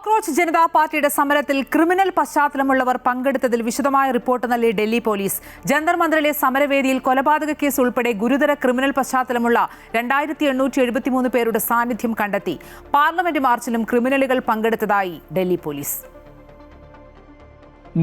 Cockroach Janata പാർട്ടിയുടെ സമരത്തിൽ criminal പശ്ചാത്തലമുള്ളവർ പങ്കെടുത്തതിൽ വിശദമായ റിപ്പോർട്ട് നൽകി ഡൽഹി പോലീസ്. ജന്തർ മന്ദിറിലെ സമരവേദിയിൽ കൊലപാതക കേസ് ഉൾപ്പെടെ ഗുരുതര ക്രിമിനൽ പശ്ചാത്തലമുള്ള 2873 പേരുടെ സാന്നിധ്യം കണ്ടെത്തി. പാർലമെന്റ് മാർച്ചിലും ക്രിമിനലുകൾ പങ്കെടുത്തതായി ഡൽഹി പോലീസ്.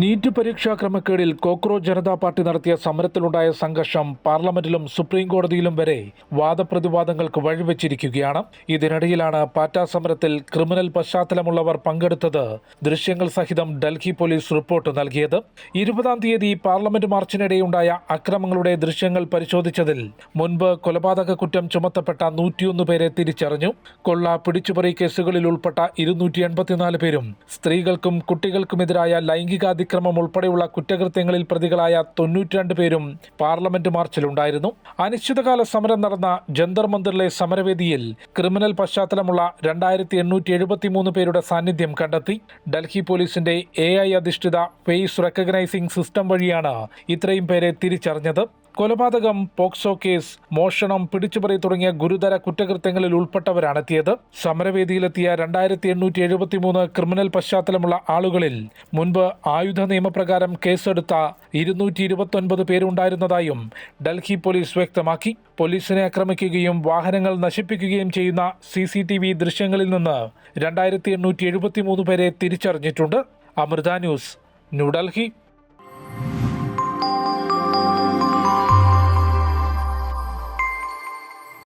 നീറ്റ് പരീക്ഷാ ക്രമക്കേടിൽ കോക്രോച്ച് ജനതാ പാർട്ടി നടത്തിയ സമരത്തിലുണ്ടായ സംഘർഷം പാർലമെന്റിലും സുപ്രീം കോടതിയിലും വരെ വാദപ്രതിവാദങ്ങൾക്ക് വഴിവെച്ചിരിക്കുകയാണ്. ഇതിനിടയിലാണ് പാറ്റ സമരത്തിൽ ക്രിമിനൽ പശ്ചാത്തലമുള്ളവർ പങ്കെടുത്തത് ദൃശ്യങ്ങൾ സഹിതം ഡൽഹി പോലീസ് റിപ്പോർട്ട് നൽകിയത്. 20-ാം തീയതി പാർലമെന്റ് മാർച്ചിനിടെയുണ്ടായ അക്രമങ്ങളുടെ ദൃശ്യങ്ങൾ പരിശോധിച്ചതിൽ മുൻപ് കൊലപാതക കുറ്റം ചുമത്തപ്പെട്ട 101 പേരെ തിരിച്ചറിഞ്ഞു. കൊള്ള, പിടിച്ചുപറി കേസുകളിൽ ഉൾപ്പെട്ട 284 പേരും സ്ത്രീകൾക്കും കുട്ടികൾക്കുമെതിരായ ലൈംഗിക അതിക്രമം ഉൾപ്പെടെയുള്ള കുറ്റകൃത്യങ്ങളിൽ പ്രതികളായ 92 പേരും പാർലമെന്റ് മാർച്ചിലുണ്ടായിരുന്നു. അനിശ്ചിതകാല സമരം നടന്ന ജന്തർ മന്ദിറിലെ സമരവേദിയിൽ ക്രിമിനൽ പശ്ചാത്തലമുള്ള 2873 പേരുടെ സാന്നിധ്യം കണ്ടെത്തി. ഡൽഹി പോലീസിന്റെ AI അധിഷ്ഠിത ഫേസ് റെക്കഗ്നൈസിംഗ് സിസ്റ്റം വഴിയാണ് ഇത്രയും പേരെ തിരിച്ചറിഞ്ഞത്. കൊലപാതകം, പോക്സോ കേസ്, മോഷണം, പിടിച്ചുപറി തുടങ്ങിയ ഗുരുതര കുറ്റകൃത്യങ്ങളിൽ ഉൾപ്പെട്ടവരാണെത്തിയത്. സമരവേദിയിലെത്തിയ 2873 ക്രിമിനൽ പശ്ചാത്തലമുള്ള ആളുകളിൽ മുൻപ് ആയുധ നിയമപ്രകാരം കേസെടുത്ത 229 പേരുണ്ടായിരുന്നതായും ഡൽഹി പോലീസ് വ്യക്തമാക്കി. പോലീസിനെ ആക്രമിക്കുകയും വാഹനങ്ങൾ നശിപ്പിക്കുകയും ചെയ്യുന്ന CCTV ദൃശ്യങ്ങളിൽ നിന്ന് 2873 പേരെ തിരിച്ചറിഞ്ഞിട്ടുണ്ട്. അമൃത ന്യൂസ്, ന്യൂഡൽഹി.